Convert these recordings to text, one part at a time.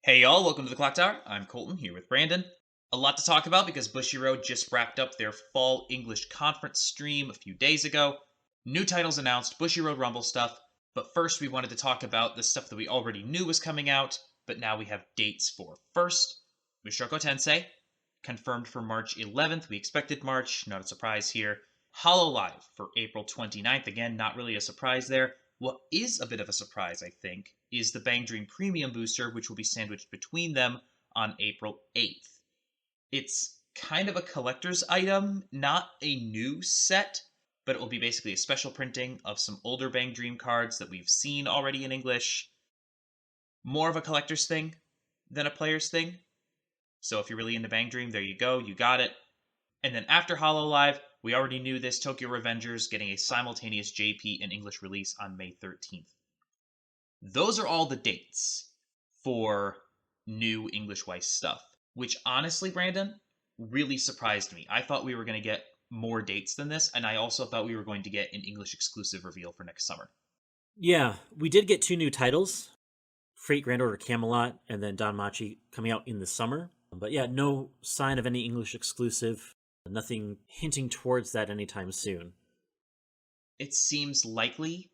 Hey y'all, welcome to the Clock Tower. I'm Colton here with Brandon. A lot to talk about because Bushiroad just wrapped up their fall English conference stream a few days ago. New titles announced, Bushiroad Rumble stuff, but first we wanted to talk about the stuff that we already knew was coming out, but now we have dates for. First, Mushoku Tensei, confirmed for March 11th. We expected March, not a surprise here. Hololive for April 29th. Again, not really a surprise there. What is a bit of a surprise, I think, is the Bang Dream Premium Booster, which will be sandwiched between them on April 8th. It's kind of a collector's item, not a new set, but it will be basically a special printing of some older Bang Dream cards that we've seen already in English. More of a collector's thing than a player's thing. So if you're really into Bang Dream, there you go, you got it. And then after Hololive, we already knew this, Tokyo Revengers getting a simultaneous JP and English release on May 13th. Those are all the dates for new English Weiss stuff, which honestly, Brandon, really surprised me. I thought we were going to get more dates than this, and I also thought we were going to get an English exclusive reveal for next summer. Yeah, we did get two new titles, Freight Grand Order Camelot and then Danmachi coming out in the summer. But yeah, no sign of any English exclusive, nothing hinting towards that anytime soon. It seems likely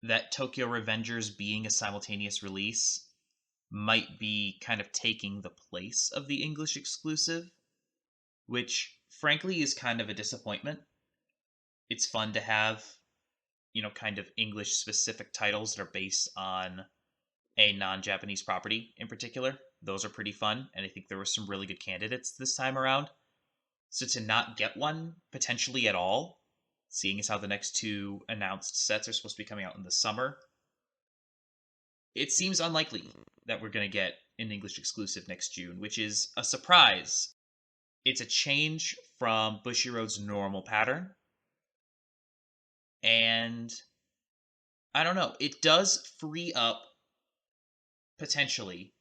that Tokyo Revengers being a simultaneous release might be kind of taking the place of the English exclusive, which frankly is kind of a disappointment. It's fun to have, kind of English specific titles that are based on a non Japanese property in particular. Those are pretty fun, and I think there were some really good candidates this time around. So to not get one potentially at all, seeing as how the next two announced sets are supposed to be coming out in the summer, it seems unlikely that we're going to get an English exclusive next June, which is a surprise. It's a change from Bushiroad's normal pattern. And I don't know, it does free up potentially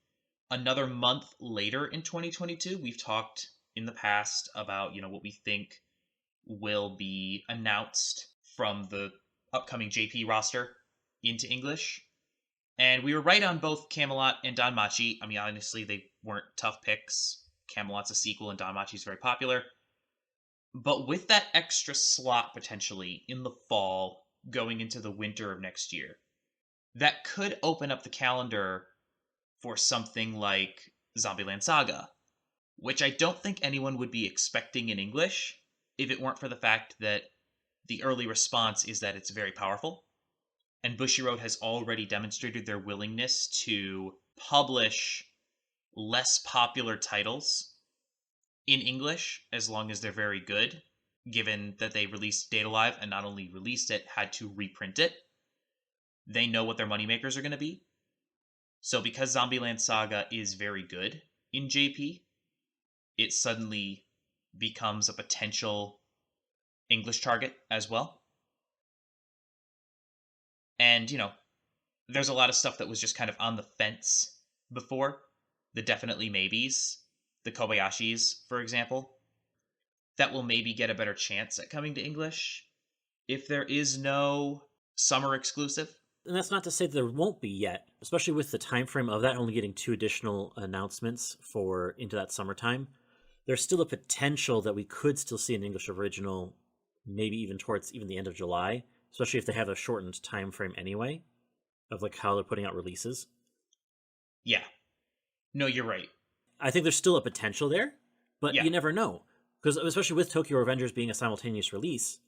another month later in 2022. We've talked in the past about, what we think will be announced from the upcoming JP roster into English. And we were right on both Camelot and Danmachi. I mean, honestly, they weren't tough picks. Camelot's a sequel and Danmachi's very popular. But with that extra slot potentially in the fall going into the winter of next year, that could open up the calendar for something like Zombieland Saga, which I don't think anyone would be expecting in English if it weren't for the fact that the early response is that it's very powerful. And Bushiroad has already demonstrated their willingness to publish less popular titles in English as long as they're very good, given that they released Data Live and not only released it, had to reprint it. They know what their moneymakers are going to be. So because Zombieland Saga is very good in JP, it suddenly becomes a potential English target as well. And, there's a lot of stuff that was just kind of on the fence before. The definitely maybes, the Kobayashis, for example, that will maybe get a better chance at coming to English if there is no summer exclusive. And that's not to say that there won't be yet, especially with the time frame of that only getting two additional announcements for into that summertime. There's still a potential that we could still see an English original, maybe even towards even the end of July, especially if they have a shortened time frame anyway of like how they're putting out releases. Yeah. No, you're right. I think there's still a potential there, but Yeah. you never know. Because especially with Tokyo Revengers being a simultaneous release,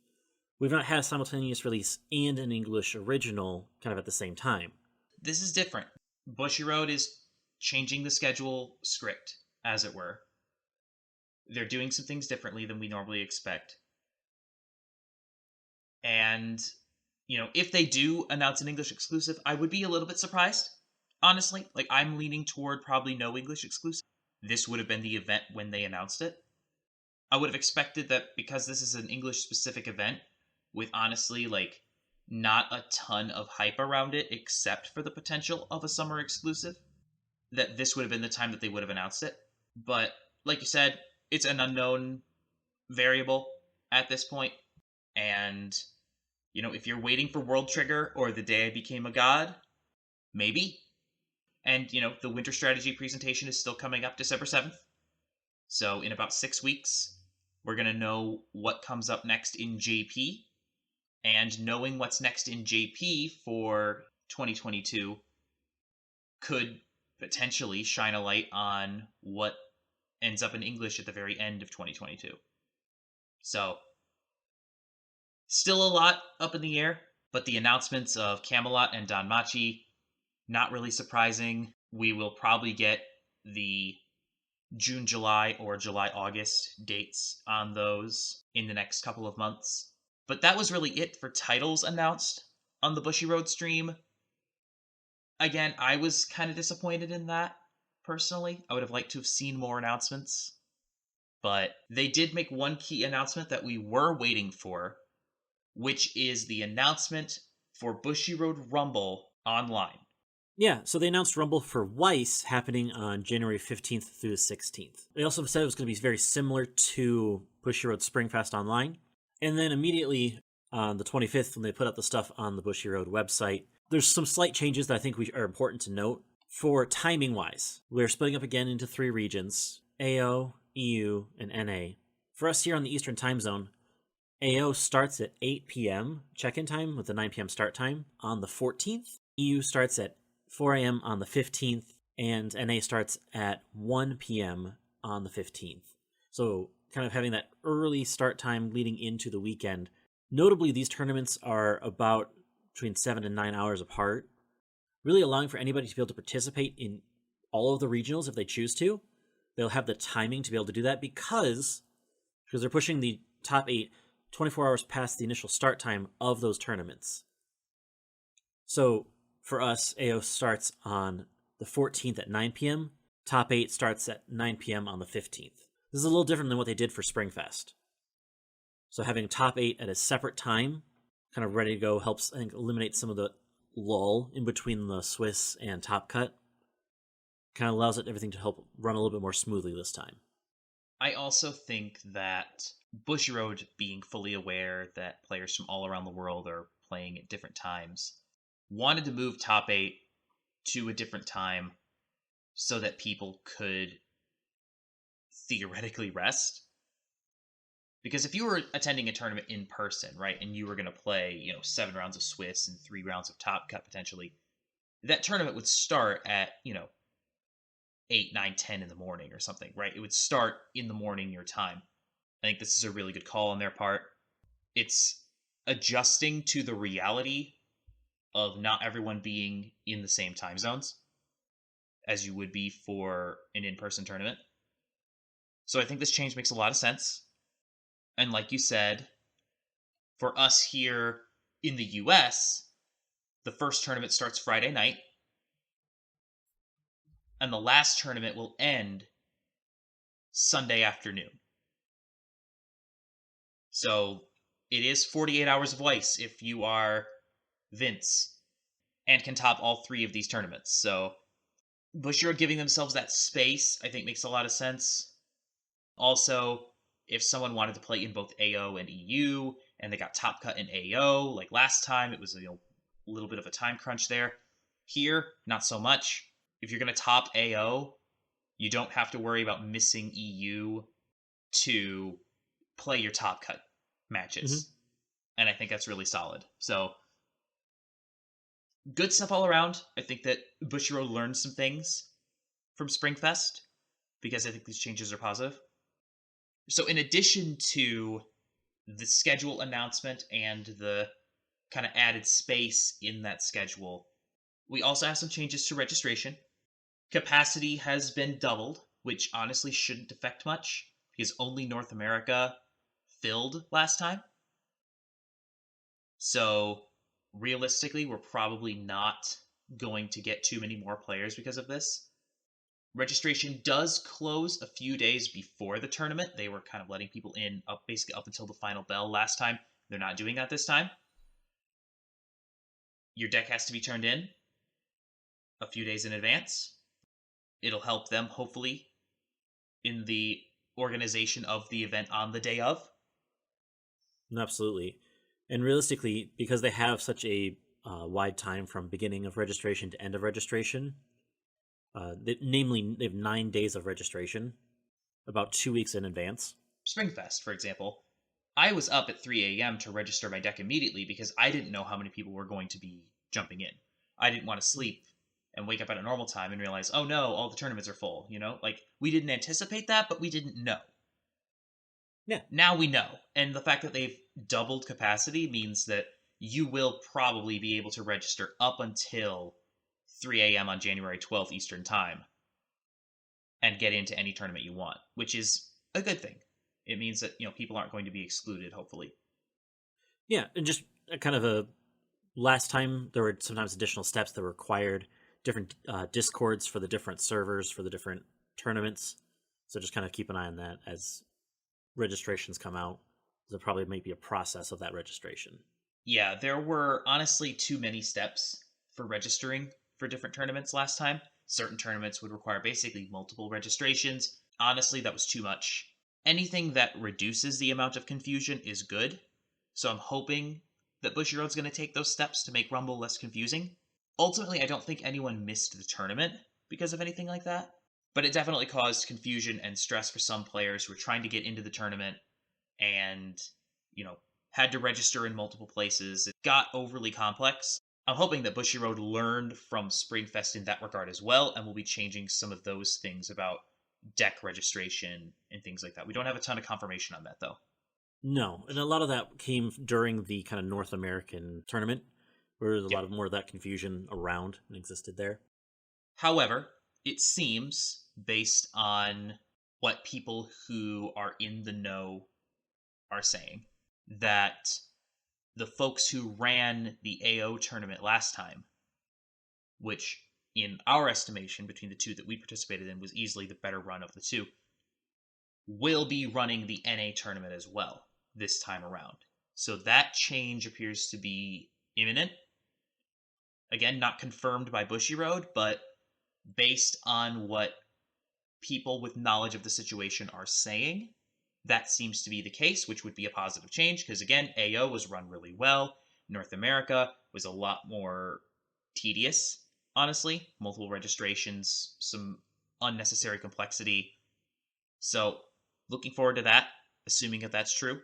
we've not had a simultaneous release and an English original kind of at the same time. This is different. Bushiroad is changing the schedule script, as it were. They're doing some things differently than we normally expect. And, if they do announce an English exclusive, I would be a little bit surprised. Honestly, like I'm leaning toward probably no English exclusive. This would have been the event when they announced it. I would have expected that because this is an English specific event with honestly like not a ton of hype around it except for the potential of a summer exclusive, that this would have been the time that they would have announced it. But like you said, it's an unknown variable at this point. And, if you're waiting for World Trigger or The Day I Became a God, maybe. And, the winter strategy presentation is still coming up December 7th. So in about 6 weeks, we're going to know what comes up next in JP. And knowing what's next in JP for 2022 could potentially shine a light on what ends up in English at the very end of 2022. So, still a lot up in the air, but the announcements of Camelot and Danmachi, not really surprising. We will probably get the June, July, or July, August dates on those in the next couple of months. But that was really it for titles announced on the Bushiroad stream. Again, I was kind of disappointed in that, personally. I would have liked to have seen more announcements. But they did make one key announcement that we were waiting for, which is the announcement for Bushiroad Rumble online. Yeah, so they announced Rumble for Weiss happening on January 15th through the 16th. They also said it was going to be very similar to Bushiroad Springfest Online. And then immediately on the 25th, when they put up the stuff on the Bushiroad website, there's some slight changes that I think are important to note. For timing-wise, we're splitting up again into 3 regions, AO, EU, and NA. For us here on the Eastern Time Zone, AO starts at 8 p.m. check-in time with a 9 p.m. start time on the 14th. EU starts at 4 a.m. on the 15th, and NA starts at 1 p.m. on the 15th. So kind of having that early start time leading into the weekend. Notably, these tournaments are about between 7 and 9 hours apart, really allowing for anybody to be able to participate in all of the regionals if they choose to. They'll have the timing to be able to do that because they're pushing the top 8 24 hours past the initial start time of those tournaments. So for us, AO starts on the 14th at 9 p.m. Top 8 starts at 9 p.m. on the 15th. This is a little different than what they did for Springfest. So having top 8 at a separate time, kind of ready to go, helps, I think, eliminate some of the lull in between the Swiss and Top Cut. Kind of allows everything to help run a little bit more smoothly this time. I also think that Bushiroad, being fully aware that players from all around the world are playing at different times, wanted to move top 8 to a different time so that people could theoretically rest. Because if you were attending a tournament in person, right, and you were going to play, 7 rounds of Swiss and 3 rounds of Top Cut potentially, that tournament would start at, 8, 9, 10 in the morning or something, right? It would start in the morning your time. I think this is a really good call on their part. It's adjusting to the reality of not everyone being in the same time zones as you would be for an in-person tournament. So I think this change makes a lot of sense. And like you said, for us here in the US, the first tournament starts Friday night, and the last tournament will end Sunday afternoon. So it is 48 hours of Weiss if you are Vince and can top all 3 of these tournaments. So Bushiroad giving themselves that space, I think, makes a lot of sense. Also, if someone wanted to play in both AO and EU, and they got Top Cut in AO, like last time, it was a little bit of a time crunch there. Here, not so much. If you're going to top AO, you don't have to worry about missing EU to play your Top Cut matches. Mm-hmm. And I think that's really solid. So, good stuff all around. I think that Bushiroad learned some things from Springfest, because I think these changes are positive. So in addition to the schedule announcement and the kind of added space in that schedule, we also have some changes to registration. Capacity has been doubled, which honestly shouldn't affect much, because only North America filled last time. So realistically, we're probably not going to get too many more players because of this. Registration does close a few days before the tournament. They were kind of letting people in basically up until the final bell last time. They're not doing that this time. Your deck has to be turned in a few days in advance. It'll help them, hopefully, in the organization of the event on the day of. Absolutely. And realistically, because they have such a wide time from beginning of registration to end of registration, Namely, they have 9 days of registration, about 2 weeks in advance. Springfest, for example, I was up at 3 a.m. to register my deck immediately because I didn't know how many people were going to be jumping in. I didn't want to sleep and wake up at a normal time and realize, oh no, all the tournaments are full, you know? Like, we didn't anticipate that, but we didn't know. Yeah. Now we know. And the fact that they've doubled capacity means that you will probably be able to register up until 3 a.m. on January 12th Eastern Time and get into any tournament you want, which is a good thing. It means that, people aren't going to be excluded, hopefully. Yeah, and just kind of a last time there were sometimes additional steps that were required, different discords for the different servers for the different tournaments. So just kind of keep an eye on that as registrations come out. There probably might be a process of that registration. Yeah, there were honestly too many steps for registering for different tournaments last time. Certain tournaments would require basically multiple registrations. Honestly, that was too much. Anything that reduces the amount of confusion is good. So I'm hoping that Bushiroad's going to take those steps to make Rumble less confusing. Ultimately, I don't think anyone missed the tournament because of anything like that, but it definitely caused confusion and stress for some players who were trying to get into the tournament and, had to register in multiple places. It got overly complex. I'm hoping that Bushiroad learned from Springfest in that regard as well, and will be changing some of those things about deck registration and things like that. We don't have a ton of confirmation on that, though. No, and a lot of that came during the kind of North American tournament, where there's a Yep. lot more of that confusion around and existed there. However, it seems, based on what people who are in the know are saying, that the folks who ran the AO tournament last time, which in our estimation between the two that we participated in was easily the better run of the two, will be running the NA tournament as well this time around. So that change appears to be imminent. Again, not confirmed by Bushiroad, but based on what people with knowledge of the situation are saying, that seems to be the case, which would be a positive change because, again, AO was run really well. North America was a lot more tedious, honestly. Multiple registrations, some unnecessary complexity. So, looking forward to that, assuming that that's true,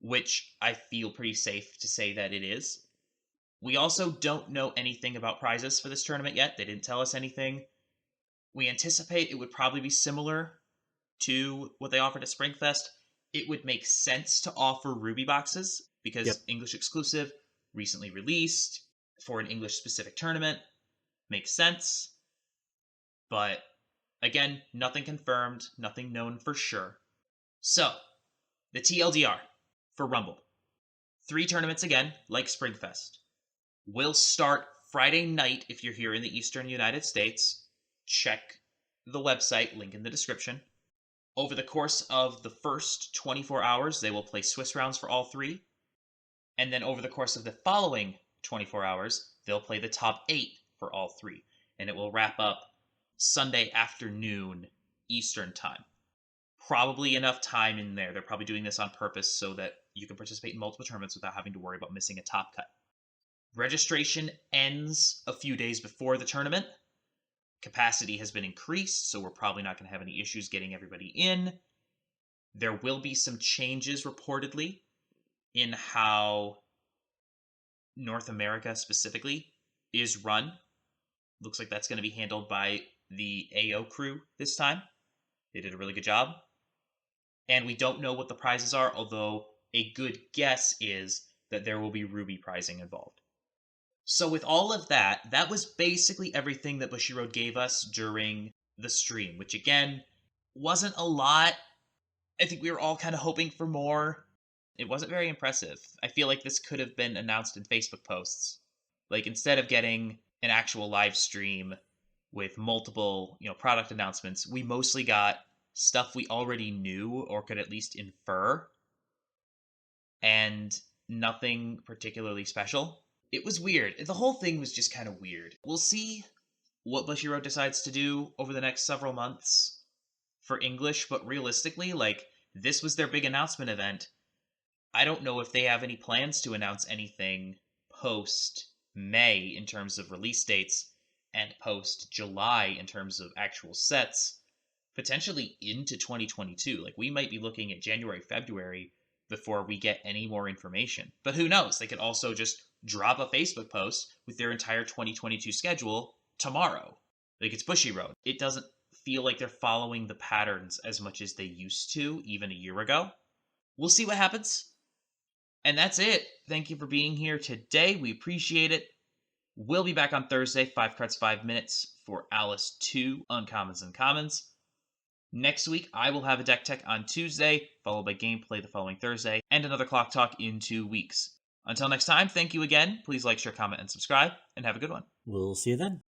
which I feel pretty safe to say that it is. We also don't know anything about prizes for this tournament yet. They didn't tell us anything. We anticipate it would probably be similar to what they offered at Springfest. It would make sense to offer Ruby boxes because Yep. English exclusive, recently released for an English specific tournament. Makes sense. But again, nothing confirmed, nothing known for sure. So, the TLDR for Rumble. 3 tournaments again, like Springfest. Will start Friday night if you're here in the Eastern United States. Check the website, link in the description. Over the course of the first 24 hours, they will play Swiss rounds for all 3. And then over the course of the following 24 hours, they'll play the top 8 for all 3. And it will wrap up Sunday afternoon Eastern time. Probably enough time in there. They're probably doing this on purpose so that you can participate in multiple tournaments without having to worry about missing a top cut. Registration ends a few days before the tournament. Capacity has been increased, so we're probably not going to have any issues getting everybody in. There will be some changes reportedly in how North America specifically is run. Looks like that's going to be handled by the AO crew this time. They did a really good job. And we don't know what the prizes are, although a good guess is that there will be Ruby prizing involved. So with all of that, that was basically everything that Bushiroad gave us during the stream, which again, wasn't a lot. I think we were all kind of hoping for more. It wasn't very impressive. I feel like this could have been announced in Facebook posts. Like instead of getting an actual live stream with multiple, product announcements, we mostly got stuff we already knew or could at least infer, and nothing particularly special. It was weird. The whole thing was just kind of weird. We'll see what Bushiroad decides to do over the next several months for English, but realistically, this was their big announcement event. I don't know if they have any plans to announce anything post May in terms of release dates. and post July in terms of actual sets, potentially into 2022. Like, we might be looking at January, February before we get any more information. But who knows? They could also just drop a Facebook post with their entire 2022 schedule tomorrow. Like, it's Bushiroad. It doesn't feel like they're following the patterns as much as they used to even a year ago. We'll see what happens. And that's it. Thank you for being here today. We appreciate it. We'll be back on Thursday, 5 cards, 5 minutes for Alice 2, Uncommons and Commons. Next week, I will have a deck tech on Tuesday, followed by gameplay the following Thursday, and another Clock Talk in 2 weeks. Until next time, thank you again. Please like, share, comment, and subscribe, and have a good one. We'll see you then.